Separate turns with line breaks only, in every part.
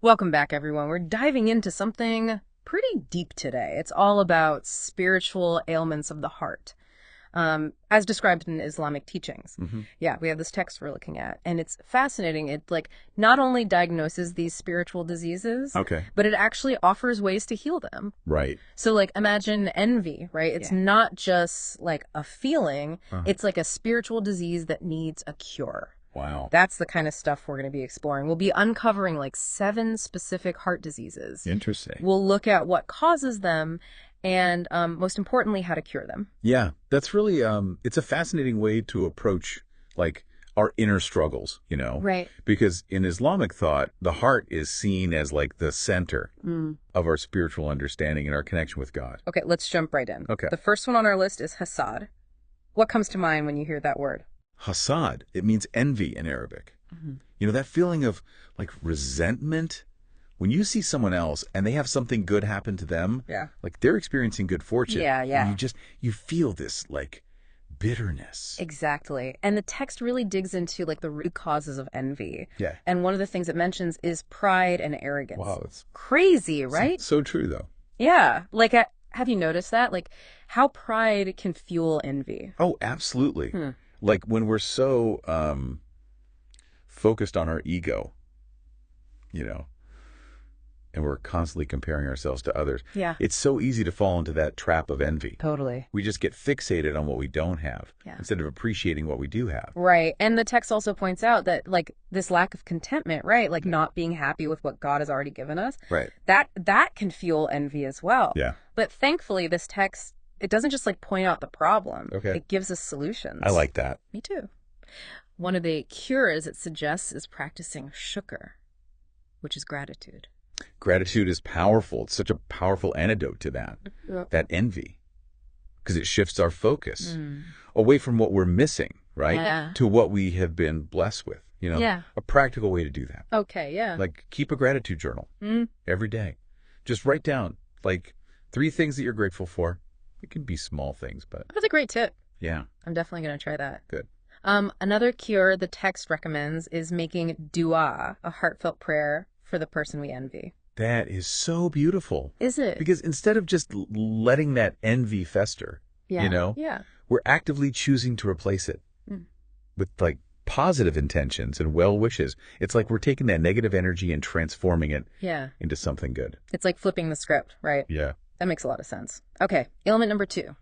Welcome back, everyone. We're diving into something pretty deep today. It's all about spiritual ailments of the heart, as described in Islamic teachings. Yeah, we have this text we're looking at, and it's fascinating. It not only diagnoses these spiritual diseases,
Okay.
but it actually offers ways to heal them.
Right.
So imagine envy, right? It's not just like a feeling, it's like a spiritual disease that needs a cure.
Wow.
That's the kind of stuff we're going to be exploring. We'll be uncovering 7 specific heart diseases.
Interesting.
We'll look at what causes them and, most importantly, how to cure them.
Yeah, that's really, it's a fascinating way to approach, our inner struggles,
Right.
Because in Islamic thought, the heart is seen as, the center of our spiritual understanding and our connection with God.
Okay, let's jump right in.
Okay.
The first one on our list is hasad. What comes to mind when you hear that word?
Hasad, it means envy in Arabic. That feeling of, resentment. When you see someone else and they have something good happen to them,
Yeah.
they're experiencing good fortune.
Yeah, yeah.
And you feel this, bitterness.
Exactly. And the text really digs into the root causes of envy.
Yeah.
And one of the things it mentions is pride and arrogance.
Wow, it's
Crazy, right?
so true, though.
Yeah. Have you noticed that? How pride can fuel envy.
Oh, absolutely. When we're so focused on our ego, and we're constantly comparing ourselves to others.
Yeah.
It's so easy to fall into that trap of envy.
Totally.
We just get fixated on what we don't have
Yeah.
instead of appreciating what we do have.
Right. And the text also points out that this lack of contentment, right? Not being happy with what God has already given us.
Right.
That can fuel envy as well.
Yeah.
But thankfully this text, it doesn't just point out the problem.
Okay.
It gives us solutions.
I like that.
Me too. One of the cures it suggests is practicing shukr, which is gratitude.
Gratitude is powerful. It's such a powerful antidote to that envy, because it shifts our focus away from what we're missing, right?
Yeah.
To what we have been blessed with.
Yeah.
A practical way to do that.
Okay, yeah.
Keep a gratitude journal every day. Just write down 3 things that you're grateful for. It can be small things, but
That's a great tip.
yeah,
I'm definitely going to try that.
good.
Another cure the text recommends is making dua, a heartfelt prayer for the person we envy.
That is so beautiful.
Is it?
Because instead of just letting that envy fester,
Yeah.
we're actively choosing to replace it with positive intentions and well wishes. It's like we're taking that negative energy and transforming it
Yeah.
into something good.
It's like flipping the script, right?
Yeah.
That makes a lot of sense. Okay, ailment number 2,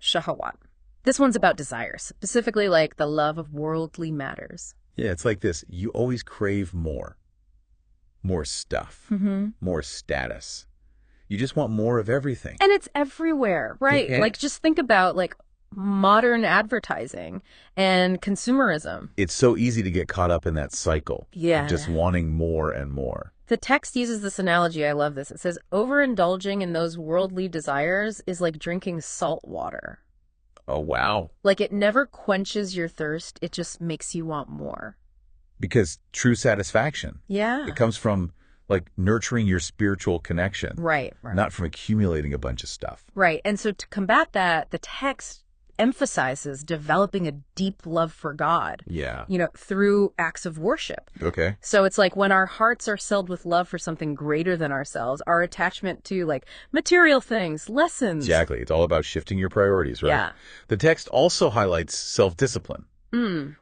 shahawat. This one's about desires, specifically the love of worldly matters.
Yeah, it's like this. You always crave more. More stuff. More status. You just want more of everything.
And it's everywhere, right?
Yeah.
Just think about modern advertising and consumerism.
It's so easy to get caught up in that cycle.
Yeah.
Of just wanting more and more.
The text uses this analogy. I love this. It says, overindulging in those worldly desires is like drinking salt water.
Oh, wow.
It never quenches your thirst. It just makes you want more.
Because true satisfaction,
Yeah.
it comes from nurturing your spiritual connection,
Right.
not from accumulating a bunch of stuff.
Right. And so to combat that, the text emphasizes developing a deep love for God,
Yeah.
through acts of worship.
Okay.
So it's when our hearts are filled with love for something greater than ourselves, our attachment to material things lessens.
Exactly. It's all about shifting your priorities, right?
Yeah.
The text also highlights self-discipline,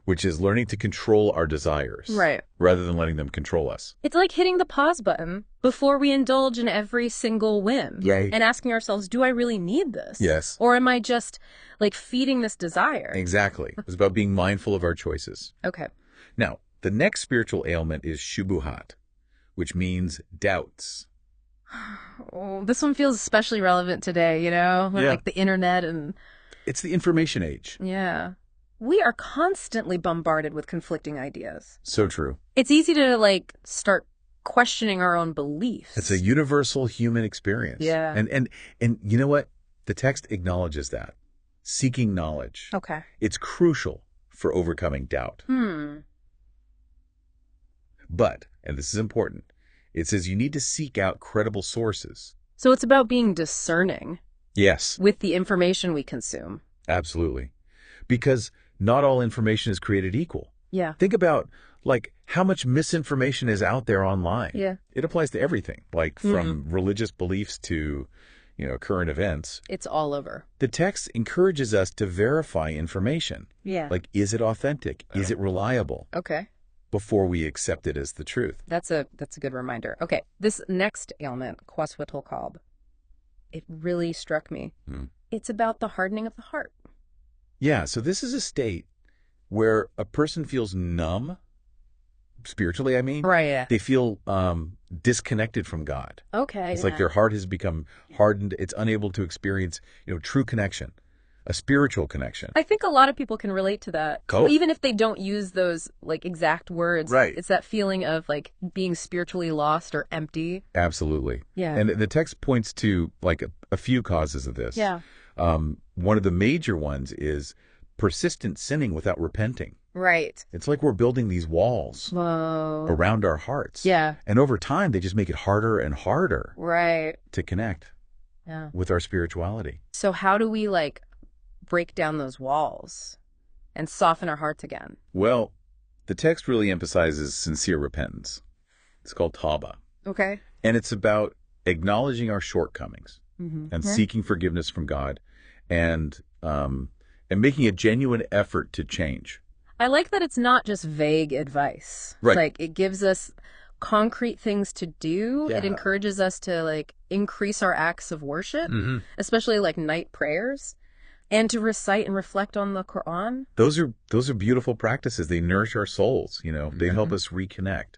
which is learning to control our desires,
Right.
rather than letting them control us.
It's like hitting the pause button before we indulge in every single whim.
Yeah.
And asking ourselves, do I really need this?
Yes.
Or am I just feeding this desire?
Exactly. It's about being mindful of our choices.
Okay.
Now, the next spiritual ailment is shubuhat, which means doubts.
Oh, this one feels especially relevant today, with
Yeah.
the internet and
It's the information age.
yeah. We are constantly bombarded with conflicting ideas.
So true.
It's easy to start questioning our own beliefs.
It's a universal human experience.
Yeah.
And you know what? The text acknowledges that. Seeking knowledge.
Okay.
It's crucial for overcoming doubt. But, and this is important, it says you need to seek out credible sources.
So it's about being discerning
Yes,
with the information we consume.
absolutely. Because not all information is created equal.
Yeah.
Think about, like, how much misinformation is out there online.
Yeah.
It applies to everything, like from religious beliefs to, current events.
It's all over.
The text encourages us to verify information.
Yeah.
Like, is it authentic? Is it reliable?
Okay.
Before we accept it as the truth.
That's a good reminder. Okay. This next ailment, qaswatul qalb, it really struck me. It's about the hardening of the heart.
Yeah, so this is a state where a person feels numb, spiritually, I mean.
Right, yeah.
They feel disconnected from God.
Okay.
It's like their heart has become hardened. It's unable to experience, true connection, a spiritual connection.
I think a lot of people can relate to that.
Cool.
Even if they don't use those like exact words.
Right.
It's that feeling of like being spiritually lost or empty.
Absolutely.
Yeah.
And the text points to like a few causes of this.
Yeah.
One of the major ones is persistent sinning without repenting.
Right.
It's like we're building these walls around our hearts.
Yeah.
And over time, they just make it harder and harder to connect with our spirituality.
So how do we like break down those walls and soften our hearts again?
Well, the text really emphasizes sincere repentance. It's called tawbah.
Okay.
And it's about acknowledging our shortcomings and seeking forgiveness from God and making a genuine effort to change.
I like that it's not just vague advice.
Right.
Like it gives us concrete things to do.
Yeah.
It encourages us to like increase our acts of worship, especially like night prayers, and to recite and reflect on the Quran.
Those are beautiful practices. They nourish our souls, They help us reconnect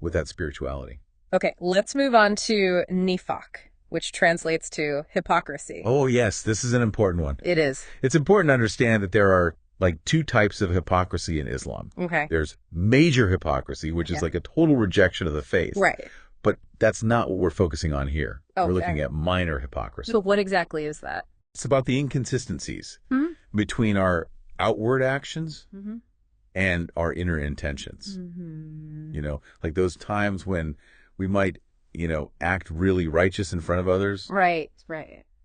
with that spirituality.
Okay, let's move on to nifaq, which translates to hypocrisy.
Oh, yes, this is an important one.
It is.
It's important to understand that there are like two types of hypocrisy in Islam.
Okay.
There's major hypocrisy, which is like a total rejection of the faith.
Right.
But that's not what we're focusing on here.
Okay.
We're looking at minor hypocrisy.
So what exactly is that?
It's about the inconsistencies between our outward actions and our inner intentions. Like those times when we might, act really righteous in front of others.
Right.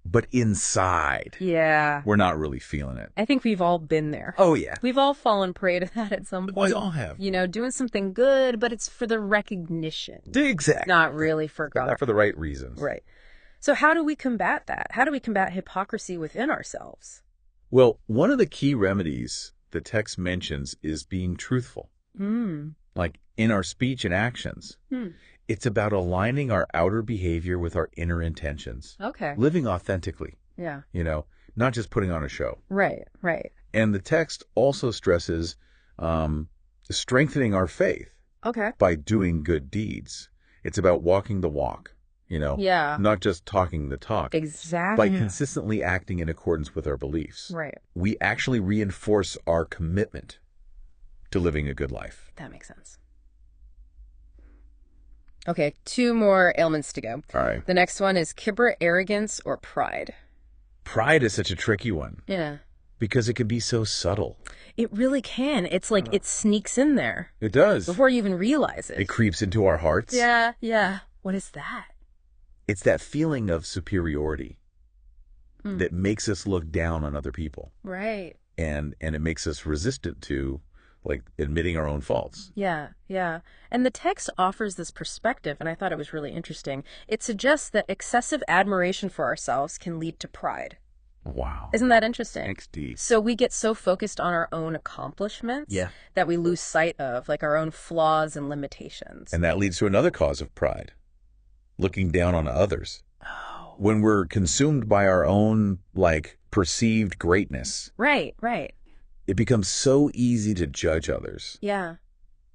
But inside, we're not really feeling it.
I think we've all been there.
Oh, yeah.
We've all fallen prey to that at some point.
We all have.
Doing something good, but it's for the recognition.
Exactly.
Not really for God.
Not for the right reasons.
Right. So how do we combat that? How do we combat hypocrisy within ourselves?
Well, one of the key remedies the text mentions is being truthful. Like in our speech and actions. It's about aligning our outer behavior with our inner intentions.
Okay.
Living authentically.
Yeah.
Not just putting on a show.
Right.
And the text also stresses strengthening our faith by doing good deeds. It's about walking the walk, not just talking the talk.
Exactly.
By consistently acting in accordance with our beliefs.
Right.
We actually reinforce our commitment to living a good life.
That makes sense. Okay, 2 more ailments to go.
All right.
The next one is kibr, arrogance, or pride.
Pride is such a tricky one.
Yeah.
Because it can be so subtle.
It really can. It's like it sneaks in there.
It does.
Before you even realize it.
It creeps into our hearts.
Yeah. What is that?
It's that feeling of superiority that makes us look down on other people.
Right.
And it makes us resistant to like admitting our own faults.
Yeah. And the text offers this perspective, and I thought it was really interesting. It suggests that excessive admiration for ourselves can lead to pride.
Wow.
Isn't that interesting?
XD.
So we get so focused on our own accomplishments that we lose sight of like our own flaws and limitations.
And that leads to another cause of pride, looking down on others.
Oh.
When we're consumed by our own like perceived greatness.
Right.
It becomes so easy to judge others.
Yeah.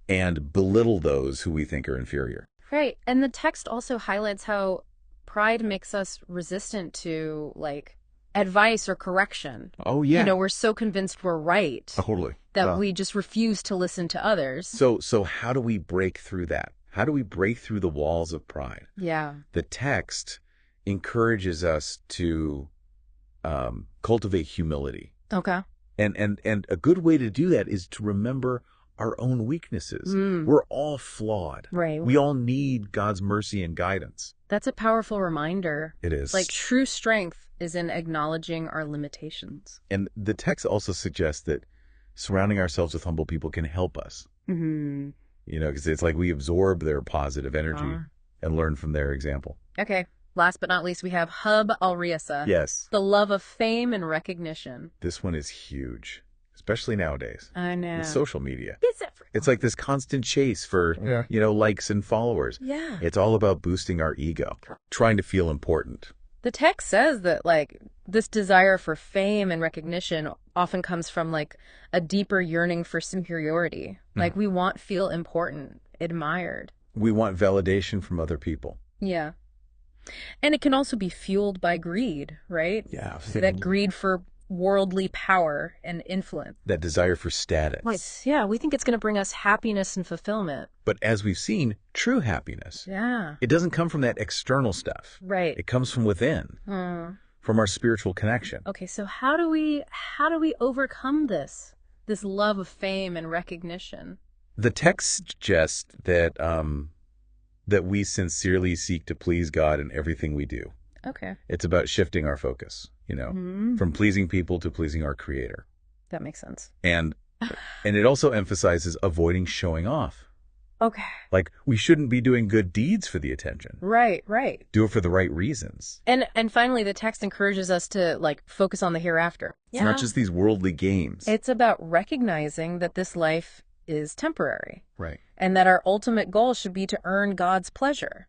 And belittle those who we think are inferior.
Right. And the text also highlights how pride makes us resistant to like advice or correction.
Oh, yeah.
We're so convinced we're right.
Totally.
That we just refuse to listen to others.
So how do we break through that? How do we break through the walls of pride?
Yeah.
The text encourages us to cultivate humility.
Okay.
And a good way to do that is to remember our own weaknesses. We're all flawed.
Right.
We all need God's mercy and guidance.
That's a powerful reminder.
It is.
Like true strength is in acknowledging our limitations.
And the text also suggests that surrounding ourselves with humble people can help us. You know, because it's like we absorb their positive energy and learn from their example.
Okay. Last but not least, we have hub al-riasa.
Yes.
The love of fame and recognition.
This one is huge, especially nowadays.
I know.
With social media.
Is it?
It's like this constant chase for, you know, likes and followers.
Yeah.
It's all about boosting our ego, trying to feel important.
The text says that, like, this desire for fame and recognition often comes from, like, a deeper yearning for superiority. Like, we want to feel important, admired.
We want validation from other people.
Yeah. And it can also be fueled by greed, right?
Yeah.
That greed for worldly power and influence.
That desire for status.
Right. Yeah, we think it's going to bring us happiness and fulfillment.
But as we've seen, true happiness, it doesn't come from that external stuff.
Right.
It comes from within, from our spiritual connection.
Okay, so how do we overcome this love of fame and recognition?
The text suggests that that we sincerely seek to please God in everything we do.
Okay.
It's about shifting our focus, you know, from pleasing people to pleasing our Creator.
That makes sense.
And it also emphasizes avoiding showing off.
Okay.
Like, we shouldn't be doing good deeds for the attention.
Right, right.
Do it for the right reasons.
And finally, the text encourages us to, like, focus on the hereafter.
It's not just these worldly games.
It's about recognizing that this life is temporary.
Right.
And that our ultimate goal should be to earn God's pleasure.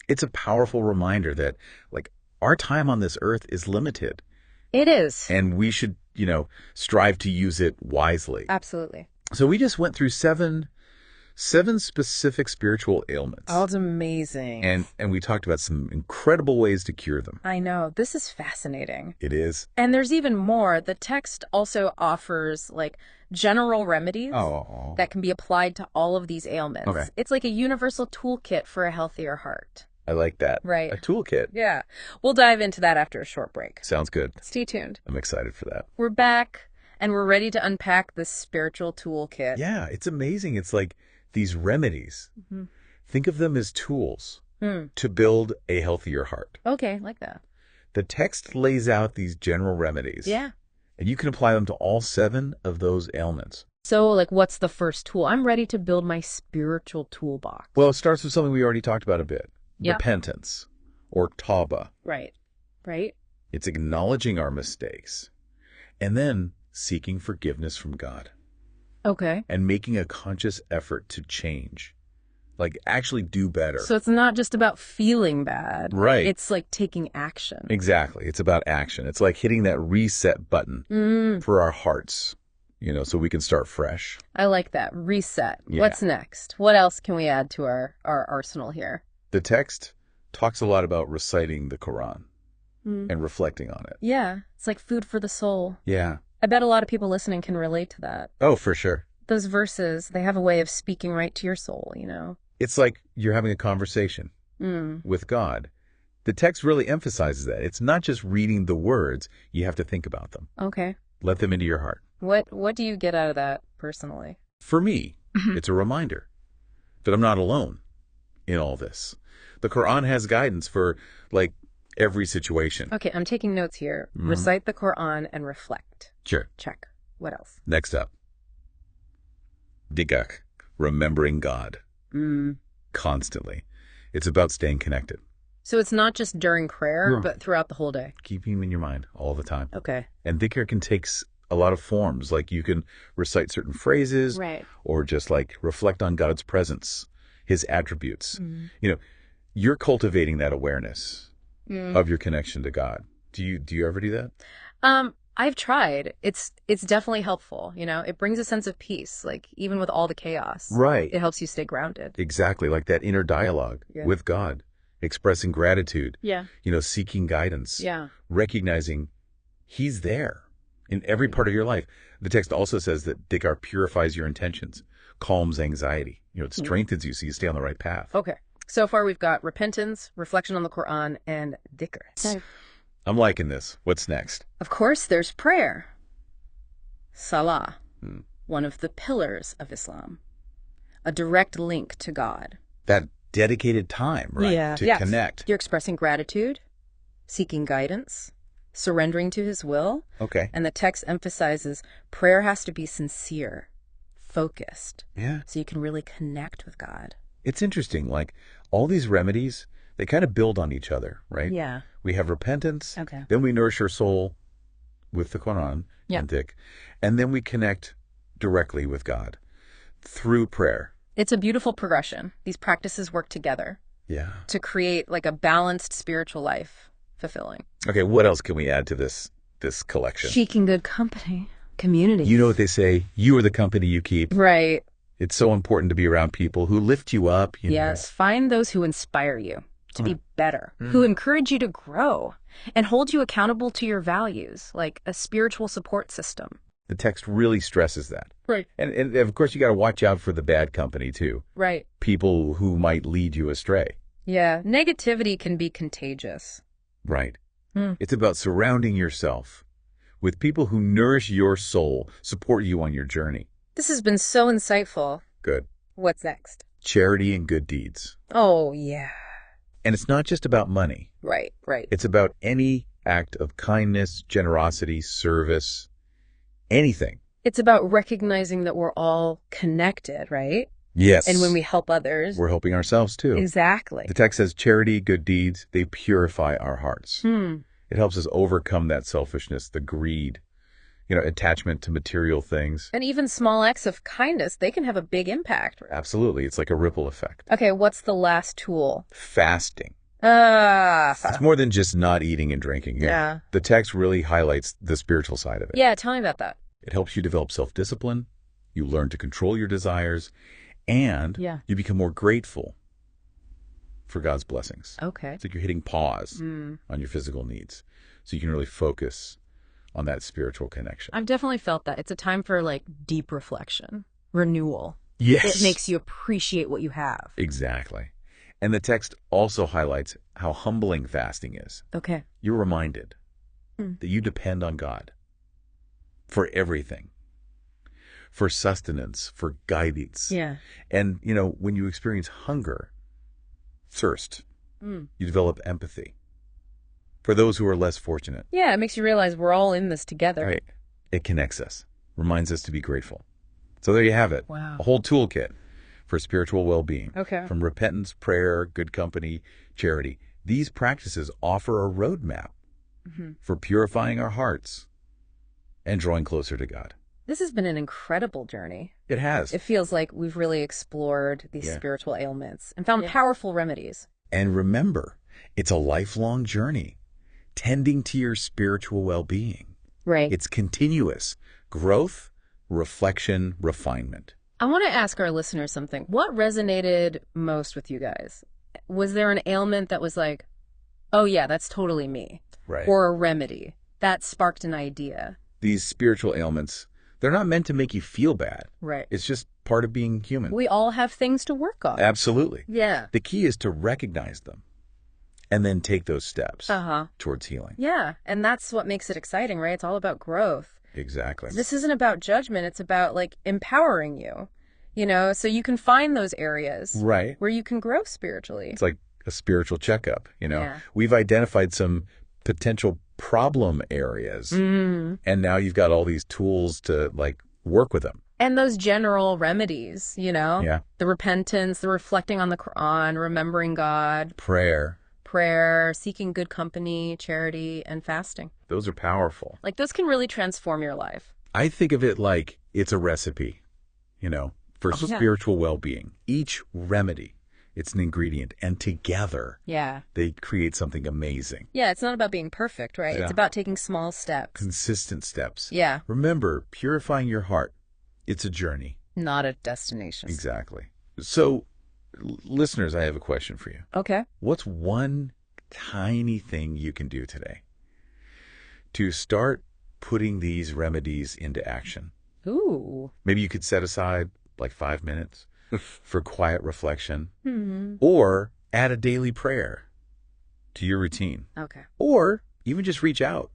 It's a powerful reminder that, like, our time on this earth is limited.
It is.
And we should, you know, strive to use it wisely.
Absolutely.
So we just went through seven specific spiritual ailments.
Oh, it's amazing.
And we talked about some incredible ways to cure them.
I know. This is fascinating.
It is.
And there's even more. The text also offers, like, general remedies that can be applied to all of these ailments.
Okay.
It's like a universal toolkit for a healthier heart.
I like that.
Right.
A toolkit.
Yeah. We'll dive into that after a short break.
Sounds good.
Stay tuned.
I'm excited for that.
We're back, and we're ready to unpack this spiritual toolkit.
Yeah, it's amazing. It's like these remedies. Think of them as tools to build a healthier heart.
Okay, like that.
The text lays out these general remedies.
Yeah.
And you can apply them to all 7 of those ailments.
So, like, what's the first tool? I'm ready to build my spiritual toolbox.
Well, it starts with something we already talked about a bit.
Yeah.
Repentance, or tawbah.
Right. Right.
It's acknowledging our mistakes and then seeking forgiveness from God.
Okay.
And making a conscious effort to change. Like, actually do better.
So it's not just about feeling bad.
Right.
It's like taking action.
Exactly. It's about action. It's like hitting that reset button for our hearts, you know, so we can start fresh.
I like that. Reset.
Yeah.
What's next? What else can we add to our arsenal here?
The text talks a lot about reciting the Quran and reflecting on it.
Yeah. It's like food for the soul.
Yeah.
I bet a lot of people listening can relate to that.
Oh, for sure.
Those verses, they have a way of speaking right to your soul, you know?
It's like you're having a conversation with God. The text really emphasizes that. It's not just reading the words. You have to think about them.
Okay.
Let them into your heart.
What do you get out of that personally?
For me, it's a reminder that I'm not alone in all this. The Quran has guidance for, like, every situation.
Okay, I'm taking notes here. Recite the Quran and reflect.
Sure.
Check. What else?
Next up. Digak, remembering God. Constantly. It's about staying connected.
So it's not just during prayer, but throughout the whole day.
Keeping him in your mind all the time.
Okay.
And dhikr can take a lot of forms. Like, you can recite certain phrases.
Right.
Or just, like, reflect on God's presence, his attributes. You know, you're cultivating that awareness of your connection to God. Do you ever do that?
I've tried. It's definitely helpful. You know, it brings a sense of peace, like, even with all the chaos.
Right.
It helps you stay grounded.
Exactly. Like that inner dialogue with God, expressing gratitude.
Yeah.
You know, seeking guidance.
Yeah.
Recognizing he's there in every part of your life. The text also says that dhikr purifies your intentions, calms anxiety. You know, it strengthens you so you stay on the right path.
Okay. So far we've got repentance, reflection on the Quran, and dhikr.
I'm liking this. What's next?
Of course, there's prayer. Salah, one of the pillars of Islam. A direct link to God.
That dedicated time, right?
Yeah.
To connect.
You're expressing gratitude, seeking guidance, surrendering to his will.
Okay.
And the text emphasizes prayer has to be sincere, focused.
Yeah.
So you can really connect with God.
It's interesting. Like all these remedies, they kind of build on each other, right?
Yeah.
We have repentance.
Okay.
Then we nourish our soul with the Quran,
Yeah.
and then we connect directly with God through prayer.
It's a beautiful progression. These practices work together
Yeah.
to create like a balanced spiritual life, fulfilling.
Okay, what else can we add to this collection?
Seeking good company, community.
You know what they say, you are the company you keep.
Right.
It's so important to be around people who lift you up.
Yes. Find those who inspire you to be better, who encourage you to grow and hold you accountable to your values, like a spiritual support system.
The text really stresses that.
Right.
And of course, you got to watch out for the bad company, too.
Right.
People who might lead you astray.
Yeah. Negativity can be contagious.
Right. It's about surrounding yourself with people who nourish your soul, support you on your journey.
This has been so insightful.
Good.
What's next?
Charity and good deeds.
Oh, yeah.
And it's not just about money.
Right.
It's about any act of kindness, generosity, service, anything.
It's about recognizing that we're all connected, right?
Yes.
And when we help others.
We're helping ourselves too.
Exactly.
The text says charity, good deeds, they purify our hearts. It helps us overcome that selfishness, the greed, attachment to material things.
And even small acts of kindness, they can have a big impact.
Absolutely. It's like a ripple effect.
Okay, what's the last tool?
Fasting. It's more than just not eating and drinking.
Yeah.
The text really highlights the spiritual side of it.
Yeah, tell me about that.
It helps you develop self-discipline. You learn to control your desires. And you become more grateful for God's blessings.
Okay.
It's like you're hitting pause on your physical needs. So you can really focus on that spiritual connection.
I've definitely felt that. It's a time for like deep reflection, renewal.
Yes.
It makes you appreciate what you have.
Exactly. And the text also highlights how humbling fasting is.
Okay.
You're reminded that you depend on God for everything. For sustenance, for guidance.
Yeah.
And, when you experience hunger, thirst, you develop empathy for those who are less fortunate.
Yeah, it makes you realize we're all in this together.
Right. It connects us, reminds us to be grateful. So there you have it.
Wow.
A whole toolkit for spiritual well-being.
Okay.
From repentance, prayer, good company, charity. These practices offer a roadmap for purifying our hearts and drawing closer to God.
This has been an incredible journey.
It has.
It feels like we've really explored these spiritual ailments and found powerful remedies.
And remember, it's a lifelong journey, tending to your spiritual well-being.
Right.
It's continuous growth, reflection, refinement.
I want to ask our listeners something. What resonated most with you guys? Was there an ailment that was like, oh yeah, that's totally me?
Right.
Or a remedy that sparked an idea?
These spiritual ailments, they're not meant to make you feel bad.
Right.
It's just part of being human.
We all have things to work on.
Absolutely.
Yeah.
The key is to recognize them and then take those steps towards healing.
Yeah. And that's what makes it exciting, right? It's all about growth.
Exactly.
This isn't about judgment. It's about like empowering you, so you can find those areas where you can grow spiritually.
It's like a spiritual checkup,
Yeah.
We've identified some potential problem areas and now you've got all these tools to work with them.
And those general remedies,
Yeah.
The repentance, the reflecting on the Quran, remembering God,
Prayer.
seeking good company, charity, and fasting.
Those are powerful.
Like those can really transform your life.
I think of it like it's a recipe, for spiritual well-being. Each remedy, it's an ingredient, and together they create something amazing.
Yeah, it's not about being perfect, right?
Yeah.
It's about taking small steps.
Consistent steps.
Yeah.
Remember, purifying your heart, it's a journey.
Not a destination.
Exactly. So, listeners, I have a question for you.
Okay.
What's one tiny thing you can do today to start putting these remedies into action?
Ooh.
Maybe you could set aside 5 minutes for quiet reflection, or add a daily prayer to your routine.
Okay.
Or even just reach out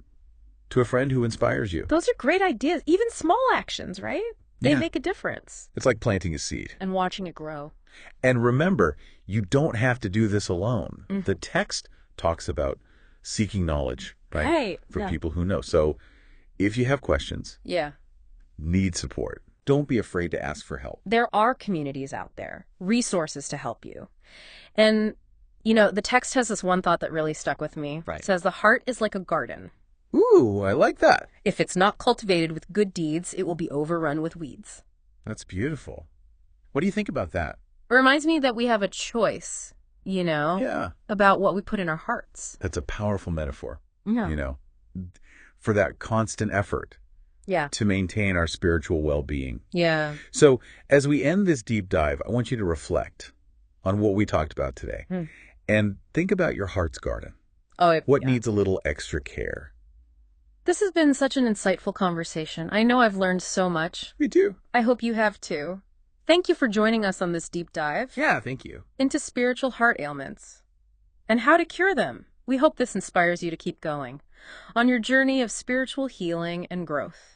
to a friend who inspires you.
Those are great ideas. Even small actions, right? They make a difference.
It's like planting a seed.
And watching it grow.
And remember, you don't have to do this alone. The text talks about seeking knowledge, right?
Right.
For
Yeah.
people who know. So if you have questions,
Yeah.
need support, don't be afraid to ask for help.
There are communities out there, resources to help you. And, you know, the text has this one thought that really stuck with me.
Right.
It says, the heart is like a garden.
Ooh, I like that.
If it's not cultivated with good deeds, it will be overrun with weeds.
That's beautiful. What do you think about that?
It reminds me that we have a choice, you know,
Yeah.
about what we put in our hearts.
That's a powerful metaphor,
Yeah.
you know, for that constant effort
Yeah.
to maintain our spiritual well-being.
Yeah.
So as we end this deep dive, I want you to reflect on what we talked about today and think about your heart's garden. What needs a little extra care?
This has been such an insightful conversation. I know I've learned so much.
Me too.
I hope you have too. Thank you for joining us on this deep dive
Yeah, thank you.
into spiritual heart ailments and how to cure them. We hope this inspires you to keep going on your journey of spiritual healing and growth.